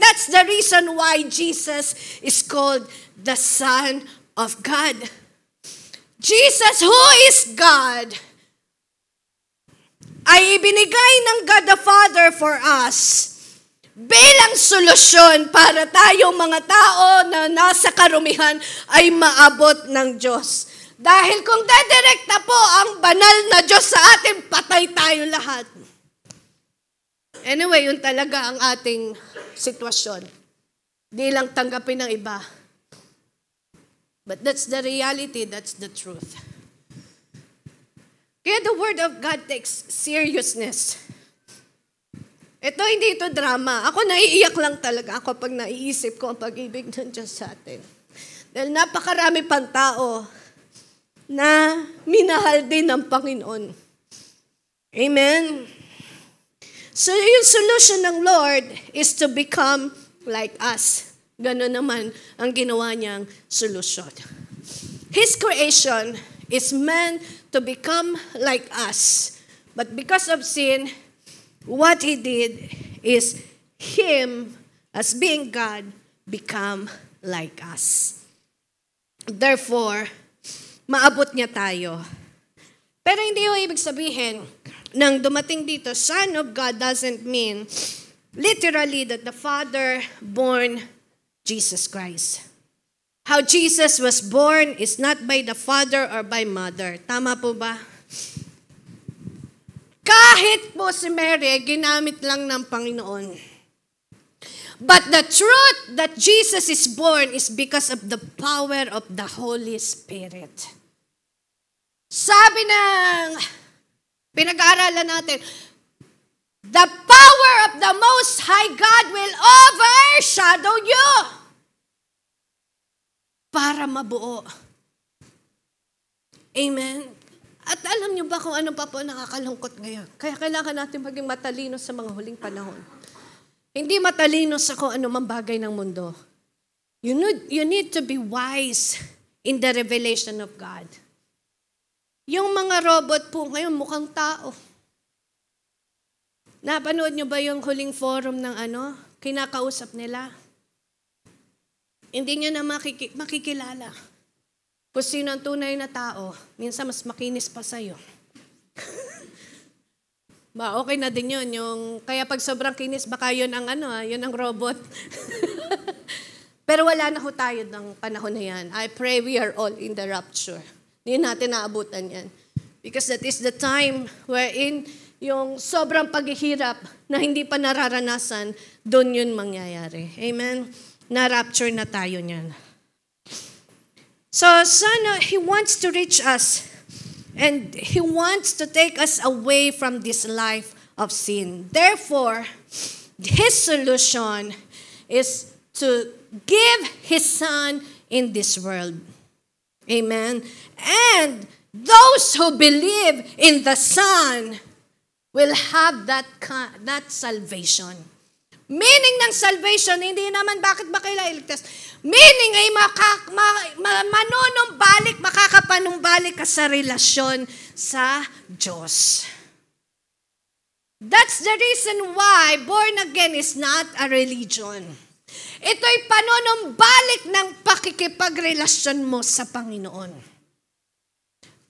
That's the reason why Jesus is called the Son of God. Jesus, who is God, ay ibinigay ng God the Father for us bilang solusyon para tayong mga tao na nasa karumihan ay maabot ng Diyos. Dahil kung dedirekta po ang banal na Diyos sa atin, patay tayo lahat. Anyway, yun talaga ang ating sitwasyon. Di lang tanggapin ng iba. But that's the reality, that's the truth. Kaya the Word of God takes seriousness. Ito, hindi ito drama. Ako naiiyak lang talaga ako pag naiisip ko ang pag-ibig ng Diyos sa atin. Dahil napakarami pang tao na minahal din ng Panginoon. Amen? So yung solution ng Lord is to become like us. Ganon naman ang ginawa niyang solusyon. His creation is meant to become like us. But because of sin, what He did is Him, as being God, become like us. Therefore, maabot niya tayo. Pero hindi yung ibig sabihin, nang dumating dito, Son of God doesn't mean literally that the Father born Jesus Christ. How Jesus was born is not by the father or by mother. Tama po ba? Kahit po si Mary, ginamit lang ng Panginoon. But the truth that Jesus is born is because of the power of the Holy Spirit. Sabi ng pinag-aaralan natin, the power of the Most High God will overshadow you para mabuo. Amen. At alam niyo ba kung ano pa po nakakalungkot ngayon? Kaya kailangan natin maging matalino sa mga huling panahon. Hindi matalino sa kung ano mang bagay ng mundo. You need to be wise in the revelation of God. Yung mga robot po ngayon mukhang tao. Napanood niyo ba yung huling forum ng kinakausap nila? Hindi niyo na makikilala kung sino ang tunay na tao. Minsan mas makinis pa sa'yo. Okay na din yun. Kaya pag sobrang kinis, baka yun ang yun ang robot. Pero wala na ho tayo ng panahon na yan. I pray we are all in the rapture. Hindi natin naabutan yan. Because that is the time wherein yung sobrang paghihirap na hindi pa nararanasan, doon yun mangyayari. Amen? Na-rapture na tayo niyan. So, Son, He wants to reach us. And He wants to take us away from this life of sin. Therefore, His solution is to give His Son in this world. Amen? And those who believe in the Son will have that salvation. Meaning ng salvation, hindi naman bakit ba kailangan iligtas. Meaning ay makakapanumbalik ka sa relasyon sa Diyos. That's the reason why born again is not a religion. Ito'y panunumbalik ng pakikipagrelasyon mo sa Panginoon.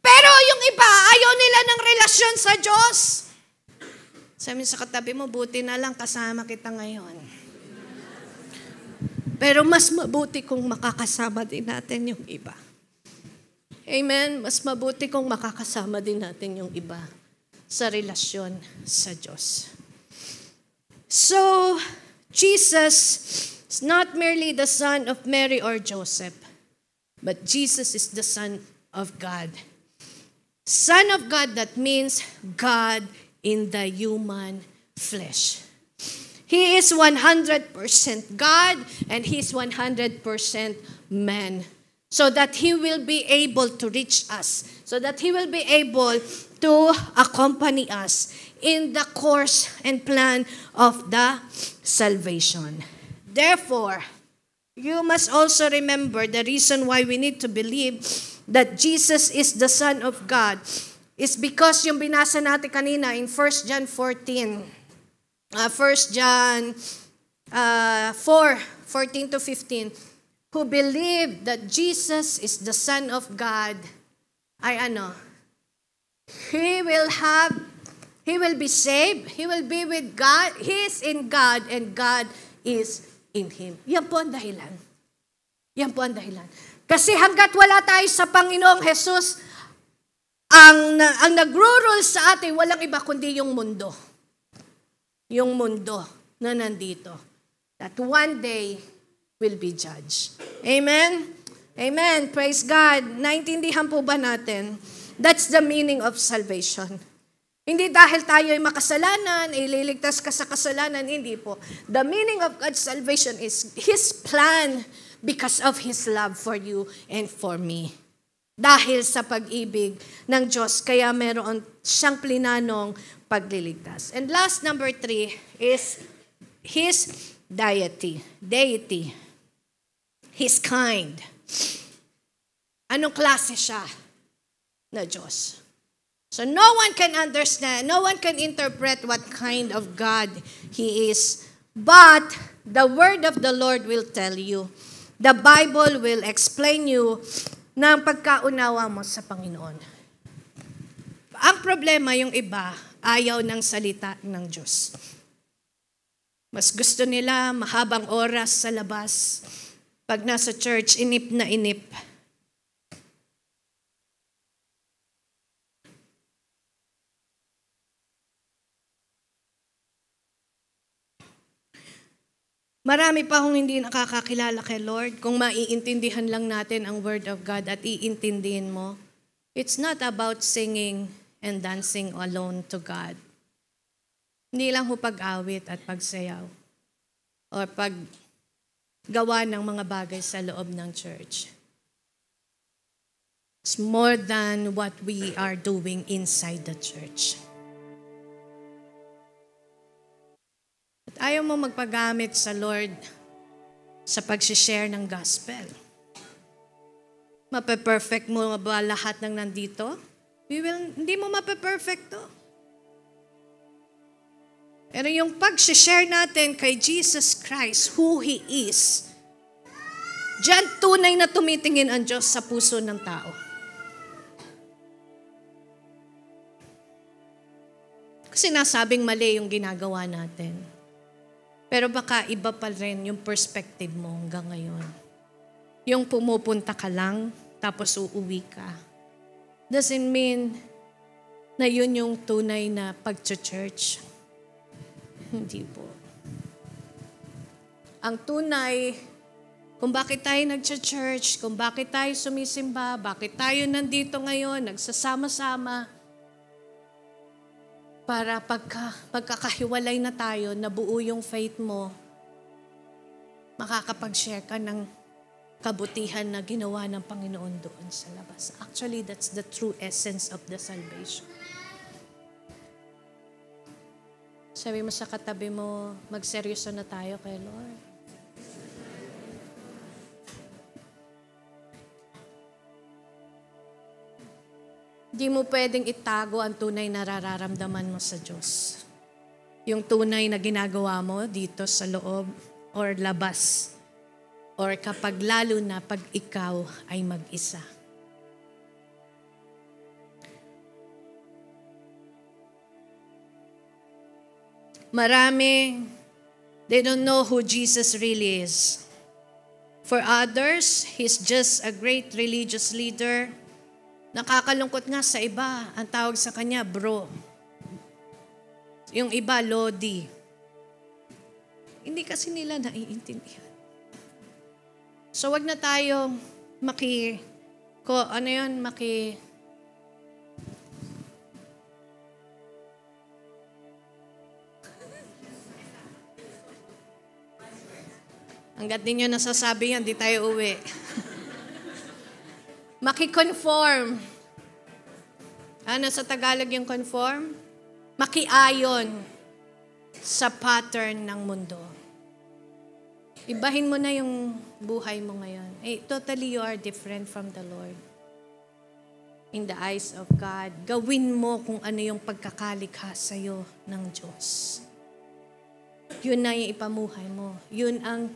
Pero yung iba, ayaw nila ng relasyon sa Diyos. Sabi sa katabi mo, buti na lang kasama kita ngayon. Pero mas mabuti kung makakasama din natin yung iba. Amen? Mas mabuti kung makakasama din natin yung iba sa relasyon sa Diyos. So, Jesus is not merely the son of Mary or Joseph, but Jesus is the Son of God. Son of God, that means God in the human flesh. He is 100% God and He is 100% man. So that He will be able to reach us. So that He will be able to accompany us in the course and plan of the salvation. Therefore, you must also remember the reason why we need to believe that Jesus is the Son of God is because yung binasa natin kanina in 1 John 14, 1 John 4:14 to 15, who believe that Jesus is the Son of God, He will be saved, He will be with God, He is in God, and God is in Him. Yan po ang dahilan. Yan po ang dahilan. Kasi hanggat wala tayo sa Panginoong Jesus, ang nagro-rule sa atin, walang iba kundi yung mundo. Yung mundo na nandito. That one day will be judged. Amen? Amen. Praise God. Naintindihan po ba natin? That's the meaning of salvation. Hindi dahil tayo ay makasalanan, ililigtas ka sa kasalanan, hindi po. The meaning of God's salvation is His plan because of His love for you and for me. Dahil sa pag-ibig ng Diyos, kaya meron siyang plinanong pagliligtas. And last, number 3, is His deity. His kind. Anong klase siya na Diyos? So no one can understand, no one can interpret what kind of God He is. But the word of the Lord will tell you. The Bible will explain you ng pagkaunawa mo sa Panginoon. Ang problema, yung iba, ayaw ng salita ng Diyos. Mas gusto nila mahabang oras sa labas. Pag nasa church, inip na inip. Marami pa akong hindi nakakakilala kay Lord. Kung maiintindihan lang natin ang Word of God at iintindihin mo, it's not about singing and dancing alone to God. Hindi lang ho pag-awit at pagsayaw or paggawa ng mga bagay sa loob ng church. It's more than what we are doing inside the church. At ayaw mo magpagamit sa Lord sa pag-share ng gospel. Mape-perfect mo ba lahat ng nandito? Hindi mo mape-perfect to. Pero yung pag-share natin kay Jesus Christ, who He is, diyan tunay na tumitingin ang Diyos sa puso ng tao. Kasi nasabing mali yung ginagawa natin. Pero baka iba pa rin yung perspective mo hanggang ngayon. Yung pumupunta ka lang, tapos uuwi ka. Doesn't mean na yun yung tunay na pag-church. Hindi po. Ang tunay, kung bakit tayo nag-church, kung bakit tayo sumisimba, bakit tayo nandito ngayon, nagsasama-sama, para pagkakahiwalay na tayo, nabuo yung faith mo, makakapag-share ka ng kabutihan na ginawa ng Panginoon doon sa labas. Actually, that's the true essence of the salvation. Sabi mo sa katabi mo, magseryoso na tayo kay Lord. Hindi mo pwedeng itago ang tunay na nararamdaman mo sa Diyos. Yung tunay na ginagawa mo dito sa loob or labas. Or kapag lalo na pag ikaw ay mag-isa. Marami, they don't know who Jesus really is. For others, He's just a great religious leader, Nakakalungkot nga sa iba, ang tawag sa kanya, bro. Yung iba, lodi. Hindi kasi nila naiintindihan. So wag na tayo hanggat ninyo nasasabi yan, di tayo uwi. Maki-conform. Ano sa Tagalog yung conform? Maki-ayon sa pattern ng mundo. Ibahin mo na yung buhay mo ngayon. Totally you are different from the Lord. In the eyes of God, gawin mo kung ano yung pagkakalikha sa'yo ng Diyos. Yun na yung ipamuhay mo. Yun ang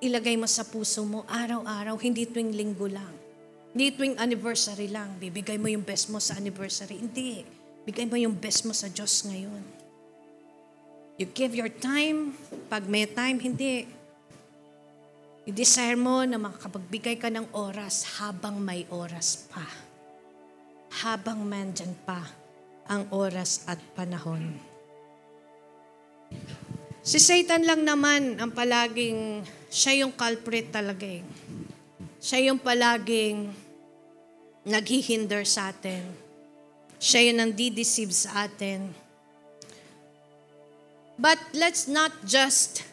ilagay mo sa puso mo araw-araw, hindi tuwing linggo lang. Hindi tuwing anniversary lang. Bibigay mo yung best mo sa anniversary. Hindi. Bigay mo yung best mo sa Diyos ngayon. You give your time. Pag may time, hindi. I-desire mo na makapagbigay ka ng oras habang may oras pa. Habang mandyan pa ang oras at panahon. Si Satan lang naman ang palaging, siya yung culprit talaga eh. Siya yung palaging naghihinder sa atin. Siya yung nandideceive sa atin. But let's not just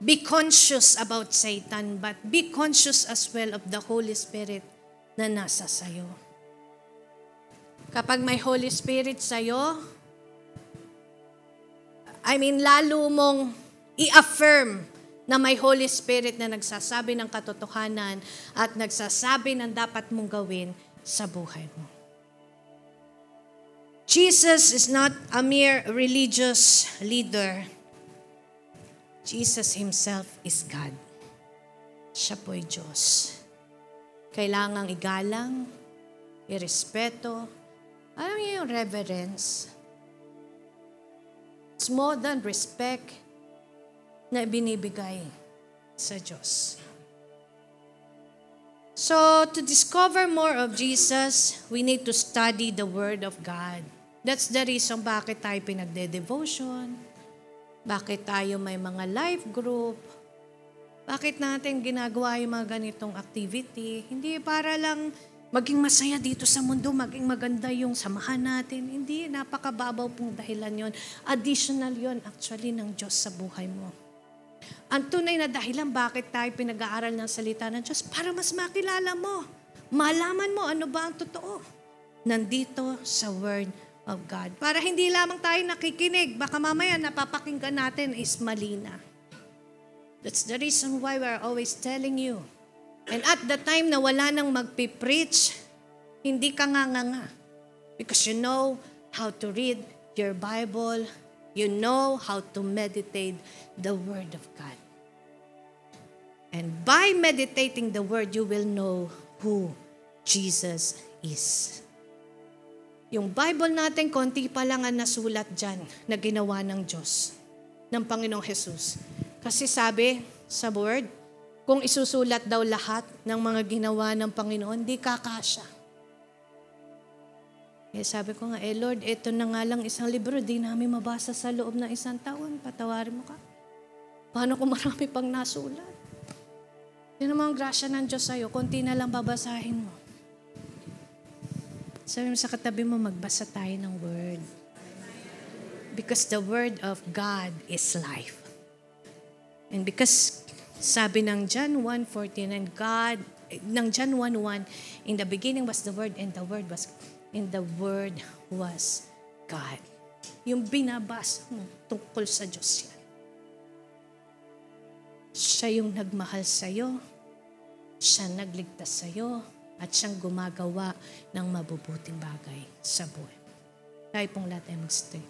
be conscious about Satan, but be conscious as well of the Holy Spirit na nasa sayo. Kapag may Holy Spirit sayo, lalo mong i-affirm na may Holy Spirit na nagsasabi ng katotohanan at nagsasabi ng dapat mong gawin sa buhay mo. Jesus is not a mere religious leader. Jesus Himself is God. Siya po'y Diyos. Kailangang igalang, irespeto. Alam niyo yung reverence? It's more than respect na binibigay sa Diyos. So, to discover more of Jesus, we need to study the Word of God. That's the reason bakit tayo pinagde-devotion, bakit tayo may mga life group, bakit natin ginagawa yung mga ganitong activity. Hindi para lang maging masaya dito sa mundo, maging maganda yung samahan natin. Hindi, napakababaw pong dahilan yon. Additional yon actually ng Diyos sa buhay mo. Ang tunay na dahilan bakit tayo pinag-aaral ng salita ng Diyos, para mas makilala mo, malaman mo ano ba ang totoo. Nandito sa Word of God. Para hindi lamang tayo nakikinig, baka mamaya napapakinggan natin is mali na. That's the reason why we're always telling you. And at the time na wala nang magpipreach, hindi ka nga. Because you know how to read your Bible, you know how to meditate the Word of God. And by meditating the Word, you will know who Jesus is. Yung Bible natin, konti pa lang ang nasulat dyan na ginawa ng Diyos, ng Panginoong Jesus. Kasi sabi sa Word, kung isusulat daw lahat ng mga ginawa ng Panginoon, di kakasya. Sabi ko nga, Lord, ito na nga lang isang libro, di namin mabasa sa loob ng isang taon. Patawarin mo ka. Paano kung marami pang nasulat? Yun naman ang grasya ng Diyos sa'yo, konti na lang babasahin mo. Sabi mo sa katabi mo, magbasa tayo ng Word. Because the Word of God is life. And because sabi ng John 1:14, ng John 1:1, in the beginning was the Word, and the Word was God. Yung binabasa mo tungkol sa Diyos yan. Siya yung nagmahal sa'yo, siya nagligtas sa'yo, at siyang gumagawa ng mabubuting bagay sa buhay. Tayo pong lahat ay mag-stay.